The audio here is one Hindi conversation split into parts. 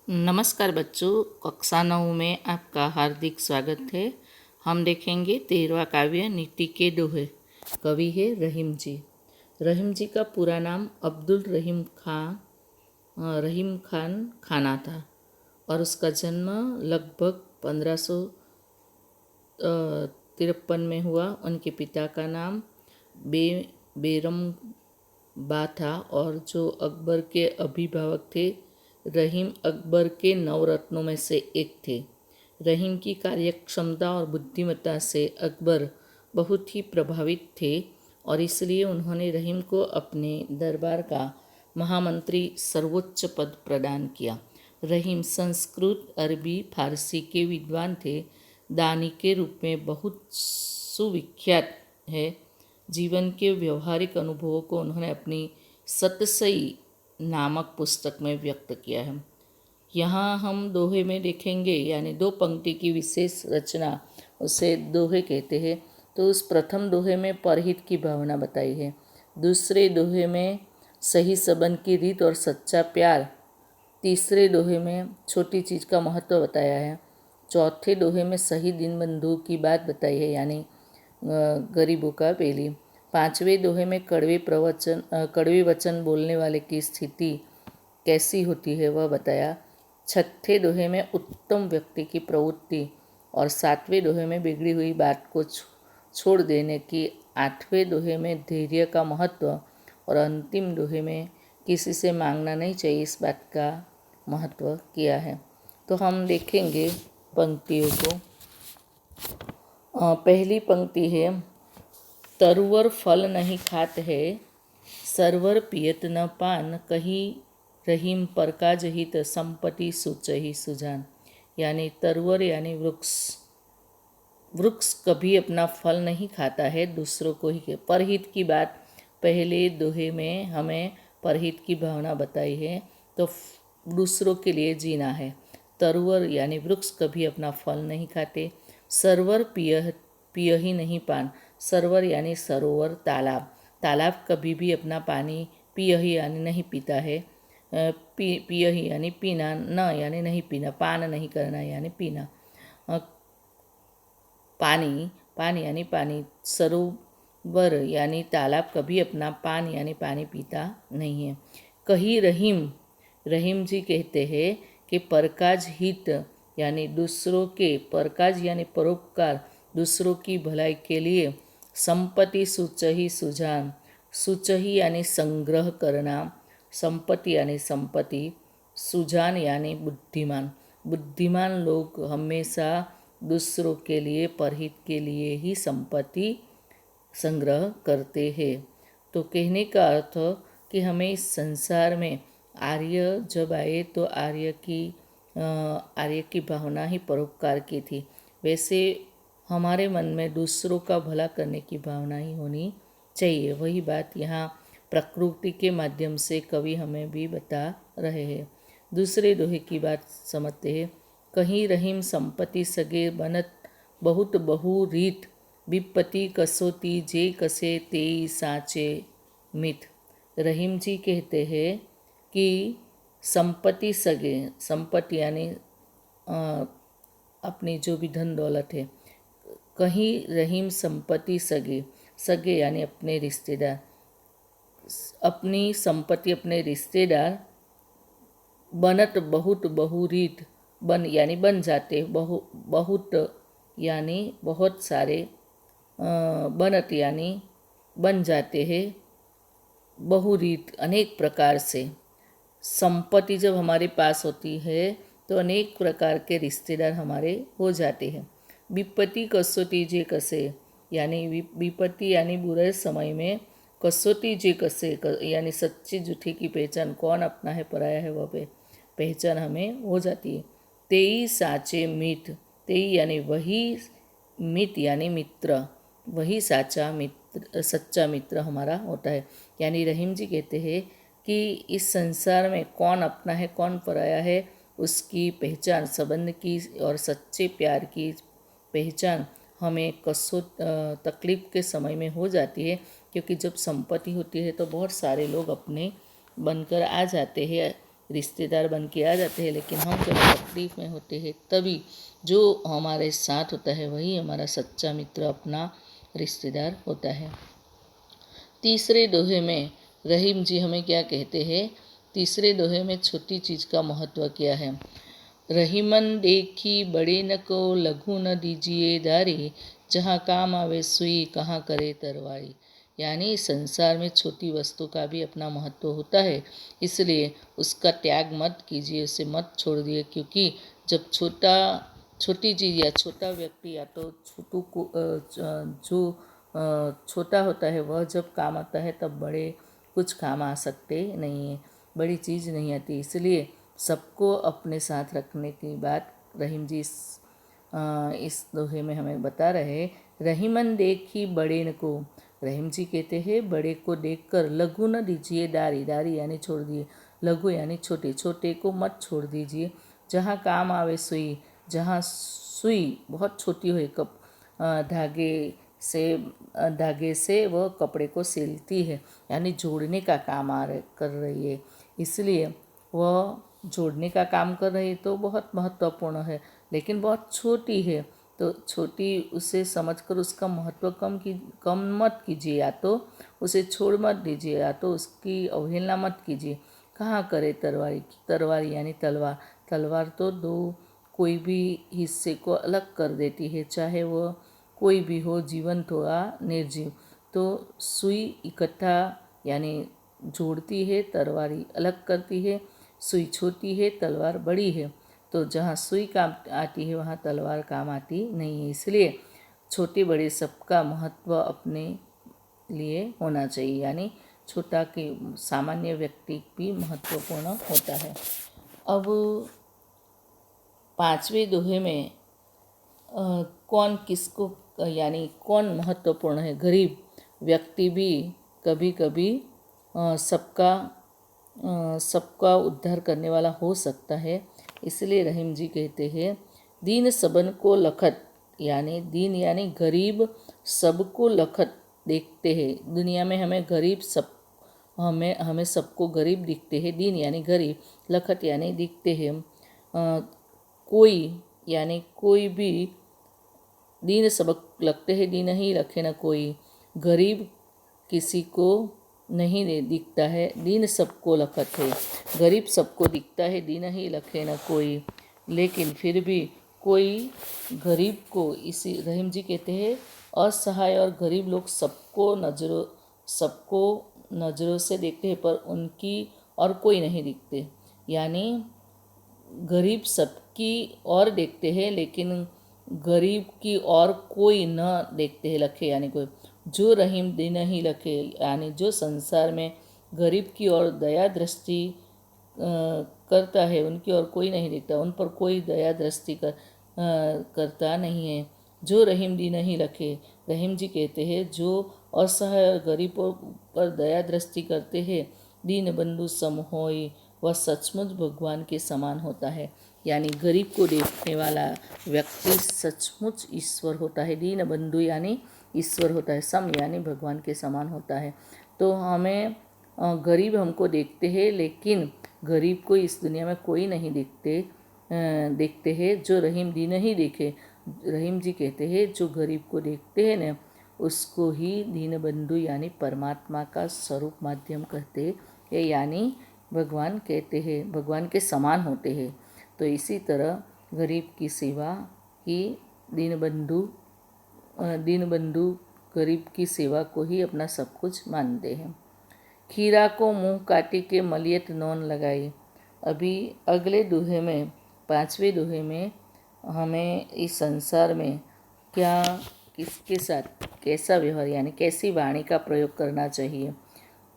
नमस्कार बच्चों, कक्षा 9 में आपका हार्दिक स्वागत है। हम देखेंगे 13वां काव्य नीति के दोहे। कवि है रहीम जी। रहीम जी का पूरा नाम अब्दुल रहीम खान खाना था और उसका जन्म लगभग 1553 में हुआ। उनके पिता का नाम बेरम बा था और जो अकबर के अभिभावक थे। रहीम अकबर के 9 रत्नों में से एक थे। रहीम की कार्यक्षमता और बुद्धिमत्ता से अकबर बहुत ही प्रभावित थे और इसलिए उन्होंने रहीम को अपने दरबार का महामंत्री सर्वोच्च पद प्रदान किया। रहीम संस्कृत, अरबी, फारसी के विद्वान थे। दानी के रूप में बहुत सुविख्यात है। जीवन के व्यवहारिक अनुभवों को उन्होंने अपनी सतसई नामक पुस्तक में व्यक्त किया है। यहाँ हम दोहे में देखेंगे, यानी 2 पंक्ति की विशेष रचना, उसे दोहे कहते हैं। तो उस प्रथम दोहे में परहित की भावना बताई है। दूसरे दोहे में सही संबंध की रीत और सच्चा प्यार। तीसरे दोहे में छोटी चीज़ का महत्व बताया है। चौथे दोहे में सही दिन बंधु की बात बताई है, यानी गरीबों का पेली। पांचवें दोहे में कड़वे वचन बोलने वाले की स्थिति कैसी होती है वह बताया। छठे दोहे में उत्तम व्यक्ति की प्रवृत्ति और सातवें दोहे में बिगड़ी हुई बात को छोड़ देने की, आठवें दोहे में धैर्य का महत्व और अंतिम दोहे में किसी से मांगना नहीं चाहिए, इस बात का महत्व किया है। तो हम देखेंगे पंक्तियों को। पहली पंक्ति है, तरुवर फल नहीं खात है, सरवर पियत न पान, कहीं रहीम पर का जहित, संपत्ति सुचही सुजान। यानी तरुवर यानी वृक्ष कभी अपना फल नहीं खाता है, दूसरों को ही। परहित की बात पहले दोहे में हमें परहित की भावना बताई है, तो दूसरों के लिए जीना है। तरुवर यानी वृक्ष कभी अपना फल नहीं खाते। सरवर पिय ही नहीं पान। सरवर यानी सरोवर, तालाब। तालाब कभी भी अपना पानी पिय ही यानी नहीं पीता है। पिय ही यानी पीना, न यानी नहीं पीना, पान नहीं करना यानी पीना। पानी यानी पानी। सरोवर यानी तालाब कभी अपना पान यानी पानी पीता नहीं है। कहीं रहीम जी कहते हैं कि परकाज हित यानी दूसरों के, परकाज यानी परोपकार, दूसरों की भलाई के लिए। संपत्ति सुचही सुजान। सुचही यानी संग्रह करना, संपत्ति यानी संपत्ति, सुजान यानी बुद्धिमान। बुद्धिमान लोग हमेशा दूसरों के लिए, परहित के लिए ही संपत्ति संग्रह करते हैं। तो कहने का अर्थ कि हमें इस संसार में आर्य जब आए तो आर्य की भावना ही परोपकार की थी। वैसे हमारे मन में दूसरों का भला करने की भावना ही होनी चाहिए। वही बात यहाँ प्रकृति के माध्यम से कवि हमें भी बता रहे हैं। दूसरे दोहे की बात समझते हैं। कहीं रहीम संपत्ति सगे, बनत बहुत बहु रीत, विपत्ति कसोती जे कसे तेई साचे मित। रहीम जी कहते हैं कि संपत्ति सगे, संपत्ति यानी अपनी जो भी धन दौलत है। कहीं रहीम संपत्ति सगे यानी अपने रिश्तेदार, अपनी संपत्ति अपने रिश्तेदार। बनत बहुत बहुरीत, यानी बन जाते, बहुत यानी बहुत सारे, बनत यानी बन जाते हैं, बहुरीत अनेक प्रकार से। संपत्ति जब हमारे पास होती है तो अनेक प्रकार के रिश्तेदार हमारे हो जाते हैं। विपत्ति कसोटी जे कसे, यानी विपत्ति यानी बुरे समय में, कसोटी जे कसे यानी सच्ची झूठी की पहचान, कौन अपना है पराया है वह पहचान हमें हो जाती है। तेई साचे मित, तेई यानी वही, मित यानी मित्र, वही सच्चा मित्र हमारा होता है। यानी रहीम जी कहते हैं कि इस संसार में कौन अपना है कौन पराया है, उसकी पहचान, संबंध की और सच्चे प्यार की पहचान हमें तकलीफ़ के समय में हो जाती है। क्योंकि जब संपत्ति होती है तो बहुत सारे लोग अपने बनकर आ जाते हैं रिश्तेदार बन के आ जाते हैं, लेकिन हम जब तकलीफ़ में होते हैं तभी जो हमारे साथ होता है वही हमारा सच्चा मित्र, अपना रिश्तेदार होता है। तीसरे दोहे में रहीम जी हमें क्या कहते हैं? तीसरे दोहे में छोटी चीज़ का महत्व क्या है? रहीमन देखी बड़े न को, लघु न दीजिए दारी, जहाँ काम आवे सुई, कहाँ करे तरवारी। यानी संसार में छोटी वस्तु का भी अपना महत्व होता है, इसलिए उसका त्याग मत कीजिए, उसे मत छोड़ दिए, क्योंकि जब छोटी चीज़ या छोटा व्यक्ति या तो जो छोटा होता है वह जब काम आता है तब बड़े कुछ काम आ सकते नहीं है, बड़ी चीज़ नहीं आती। इसलिए सबको अपने साथ रखने की बात रहीम जी इस दोहे में हमें बता रहे। रहीमन देखी बड़े न को, रहीम जी कहते हैं बड़े को देखकर लघु न दीजिए दारी, दारी यानी छोड़ दिए, लघु यानी छोटे, छोटे को मत छोड़ दीजिए। जहाँ काम आवे सुई, जहाँ सुई बहुत छोटी हो, कप धागे से वह कपड़े को सिलती है, यानी जोड़ने का काम कर रही है, इसलिए वह जोड़ने का काम कर रही है तो बहुत महत्वपूर्ण है, लेकिन बहुत छोटी है तो छोटी उसे समझकर उसका महत्व कम मत कीजिए, या तो उसे छोड़ मत दीजिए, या तो उसकी अवहेलना मत कीजिए। कहाँ करे तरवारी, तरवारी यानी तलवार, तलवार तो दो कोई भी हिस्से को अलग कर देती है, चाहे वह कोई भी हो, जीवंत हो या निर्जीव। तो सुई इकट्ठा यानी जोड़ती है, तरवारी अलग करती है। सुई छोटी है, तलवार बड़ी है, तो जहाँ सुई काम आती है वहाँ तलवार काम आती नहीं है। इसलिए छोटे बड़े सबका महत्व अपने लिए होना चाहिए, यानी छोटा के सामान्य व्यक्ति भी महत्वपूर्ण होता है। अब पांचवें दोहे में कौन किसको यानी कौन महत्वपूर्ण है? गरीब व्यक्ति भी कभी कभी सबका उद्धार करने वाला हो सकता है। इसलिए रहीम जी कहते हैं दीन सबन को लखत, यानी दीन यानी गरीब सबको लखत देखते हैं। दुनिया में हमें गरीब हमें सबको गरीब दिखते हैं। दीन यानी गरीब, लखत यानी दिखते हैं। कोई यानी कोई भी, दीन सबक लगते हैं, दीन ही लखे न कोई। गरीब किसी को नहीं दिखता है, दीन सबको लखत है। गरीब सबको दिखता है, दीन ही लखे न कोई, लेकिन फिर भी कोई गरीब को, इसी रहीम जी कहते हैं असहाय और गरीब लोग सबको नज़रों से देखते हैं, पर उनकी और कोई नहीं दिखते। यानी गरीब सबकी और देखते हैं, लेकिन गरीब की और कोई न देखते हैं, लखे यानी कोई। जो रहीम दीन ही लखे, यानी जो संसार में गरीब की ओर दया दृष्टि करता है, उनकी ओर कोई नहीं देखता, उन पर कोई दया दृष्टि करता नहीं है। जो रहीम दीन ही लखे, रहीम जी कहते हैं जो असहाय और गरीबों पर दया दृष्टि करते हैं, दीन बंधु सम होय, वह सचमुच भगवान के समान होता है। यानी गरीब को देखने वाला व्यक्ति सचमुच ईश्वर होता है। दीन बंधु यानी ईश्वर होता है, सम यानी भगवान के समान होता है। तो हमें गरीब हमको देखते हैं, लेकिन गरीब को इस दुनिया में कोई नहीं देखते हैं जो रहीम दीन ही देखे। रहीम जी कहते हैं जो गरीब को देखते हैं न, उसको ही दीन बंधु यानी परमात्मा का स्वरूप माध्यम कहते हैं, यानी भगवान कहते हैं, भगवान के समान होते हैं। तो इसी तरह गरीब की सेवा ही दीन बंधु गरीब की सेवा को ही अपना सब कुछ मानते हैं। खीरा को मुंह काटी के मलियत नौन लगाई। अभी अगले दोहे में, पांचवें दोहे में हमें इस संसार में क्या, किसके साथ कैसा व्यवहार यानी कैसी वाणी का प्रयोग करना चाहिए,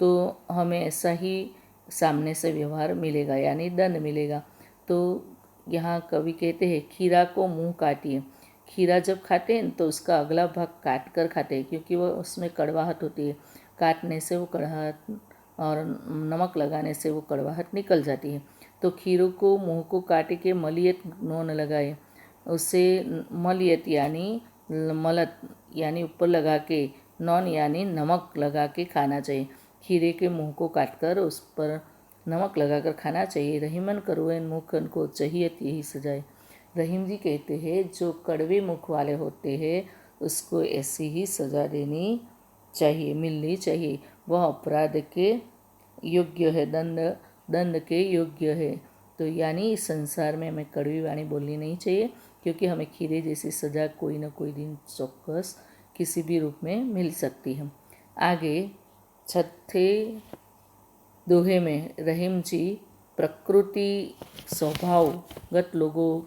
तो हमें ऐसा ही सामने से व्यवहार मिलेगा, यानी दंड मिलेगा। तो यहाँ कवि कहते हैं खीरा को मुंह काटिए। खीरा जब खाते हैं तो उसका अगला भाग काट कर खाते हैं, क्योंकि वह उसमें कड़वाहट होती है। काटने से वो कड़वाहट और नमक लगाने से वो कड़वाहट निकल जाती है। तो खीरों को मुंह को काट के मलियत नोन लगाए, उसे मलियत यानी मलत यानी ऊपर लगा के, नॉन यानी नमक लगा के खाना चाहिए। खीरे के मुंह को काटकर उस पर नमक लगाकर खाना चाहिए। रहीमन करुएन मुखन को चाहिए यही सजाए। रहीम जी कहते हैं जो कड़वे मुख वाले होते हैं उसको ऐसी ही सज़ा देनी चाहिए, मिलनी चाहिए। वह अपराध के योग्य है, दंड के योग्य है। तो यानी इस संसार में हमें कड़वी वाणी बोलनी नहीं चाहिए, क्योंकि हमें खीरे जैसी सज़ा कोई ना कोई दिन चौक्कस किसी भी रूप में मिल सकती है। आगे छठे दोहे में रहीम जी प्रकृति स्वभावगत लोगों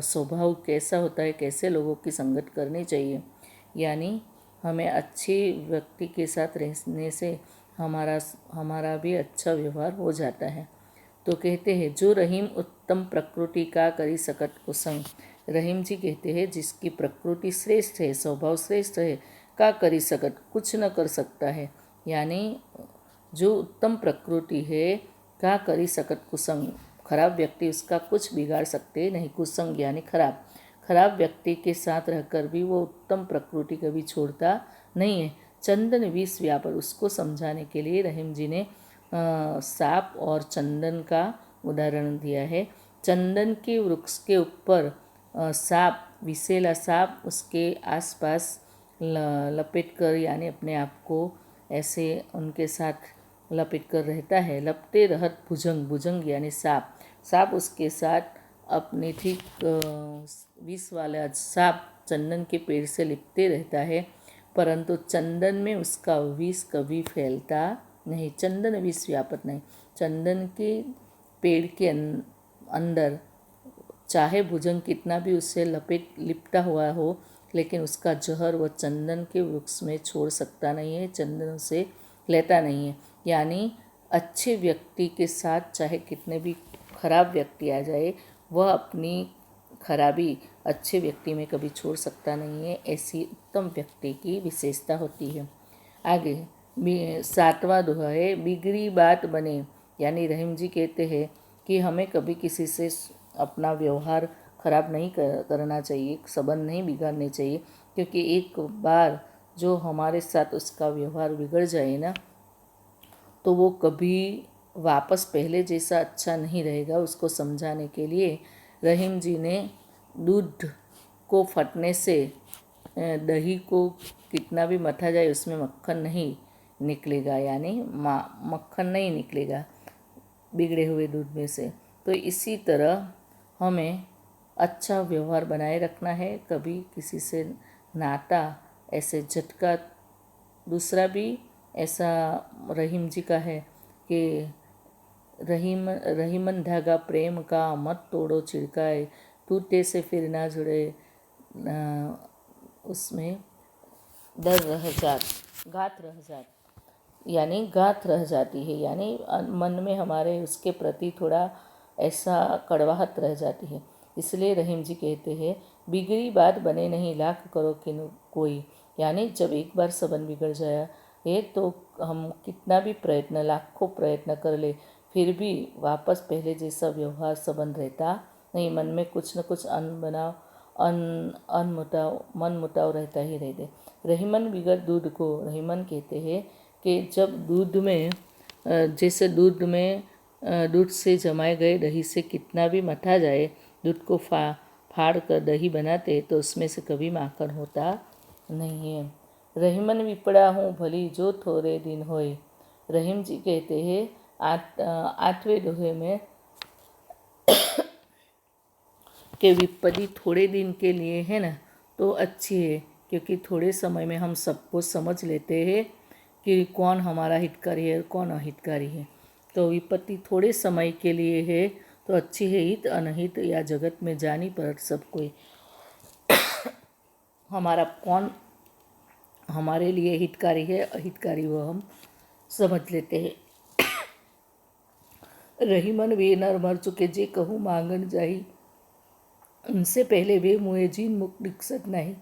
स्वभाव कैसा होता है, कैसे लोगों की संगत करनी चाहिए, यानी हमें अच्छे व्यक्ति के साथ रहने से हमारा भी अच्छा व्यवहार हो जाता है। तो कहते हैं जो रहीम उत्तम प्रकृति का करी सकत कुसंग। रहीम जी कहते हैं जिसकी प्रकृति श्रेष्ठ है, स्वभाव श्रेष्ठ है, का करी सकत कुछ न कर सकता है, यानी जो उत्तम प्रकृति है का करी सकत कुसंग, खराब व्यक्ति उसका कुछ बिगाड़ सकते नहीं। कुसंग यानी खराब व्यक्ति के साथ रहकर भी वो उत्तम प्रकृति कभी छोड़ता नहीं है। चंदन विष व्यापर, उसको समझाने के लिए रहीम जी ने सांप और चंदन का उदाहरण दिया है। चंदन के वृक्ष के ऊपर सांप, विषैला सांप उसके आसपास लपेट कर यानी अपने आप को ऐसे उनके साथ लपेट कर रहता है। लपटे रहत भुजंग यानी सांप उसके साथ अपने ठीक विष वाला सांप चंदन के पेड़ से लिपटे रहता है, परंतु चंदन में उसका विष कभी फैलता नहीं। चंदन विष व्यापत नहीं। चंदन के पेड़ के अंदर चाहे भुजंग कितना भी उससे लिपटा हुआ हो, लेकिन उसका जहर वह चंदन के वृक्ष में छोड़ सकता नहीं है, चंदन उसे लेता नहीं है। यानी अच्छे व्यक्ति के साथ चाहे कितने भी खराब व्यक्ति आ जाए, वह अपनी खराबी अच्छे व्यक्ति में कभी छोड़ सकता नहीं है। ऐसी उत्तम व्यक्ति की विशेषता होती है। आगे 7वां दोहा है बिगड़ी बात बने, यानी रहीम जी कहते हैं कि हमें कभी किसी से अपना व्यवहार खराब नहीं करना चाहिए, संबंध नहीं बिगाड़ने चाहिए, क्योंकि एक बार जो हमारे साथ उसका व्यवहार बिगड़ जाए ना, तो वो कभी वापस पहले जैसा अच्छा नहीं रहेगा। उसको समझाने के लिए रहीम जी ने दूध को फटने से दही को कितना भी मथा जाए उसमें मक्खन नहीं निकलेगा, यानी मक्खन नहीं निकलेगा बिगड़े हुए दूध में से। तो इसी तरह हमें अच्छा व्यवहार बनाए रखना है। कभी किसी से नाता ऐसे झटका, दूसरा भी ऐसा रहीम जी का है कि रहीमन धागा प्रेम का मत तोड़ो छिड़काए, टूटे से फिर ना जुड़े, उसमें डर रह जात, घात रह जात, यानी घात रह जाती है, यानी मन में हमारे उसके प्रति थोड़ा ऐसा कड़वाहट रह जाती है। इसलिए रहीम जी कहते हैं बिगड़ी बात बने नहीं लाख करो कि कोई, यानी जब एक बार संबंध बिगड़ जाया है तो हम कितना भी प्रयत्न, लाखों प्रयत्न कर ले, फिर भी वापस पहले जैसा व्यवहार संबंध रहता नहीं। मन में कुछ न कुछ मन मुटाव रहता ही रहते। रहीमन बिगड़ दूध को, रहीमन कहते हैं कि जब दूध में जैसे दूध से जमाए गए दही से कितना भी मथा जाए, दूध को फाड़ कर दही बनाते तो उसमें से कभी माखन होता नहीं है। रहीमन विपड़ा हूँ भली जो थोड़े दिन होए। रहीम जी कहते हैं 8वें दोहे में कि विपत्ति थोड़े दिन के लिए है ना तो अच्छी है, क्योंकि थोड़े समय में हम सबको समझ लेते हैं कि कौन हमारा हितकारी है और कौन अहितकारी है। तो विपत्ति थोड़े समय के लिए है तो अच्छी है। हित अनहित या जगत में जानी पर सब कोई हमारा कौन हमारे लिए हितकारी है अहितकारी वो हम समझ लेते हैं। रहीमन वे नर मर चुके जे कहूँ मांगन जाही, उनसे पहले वे मुए जीन मुख दिक्सत नहीं।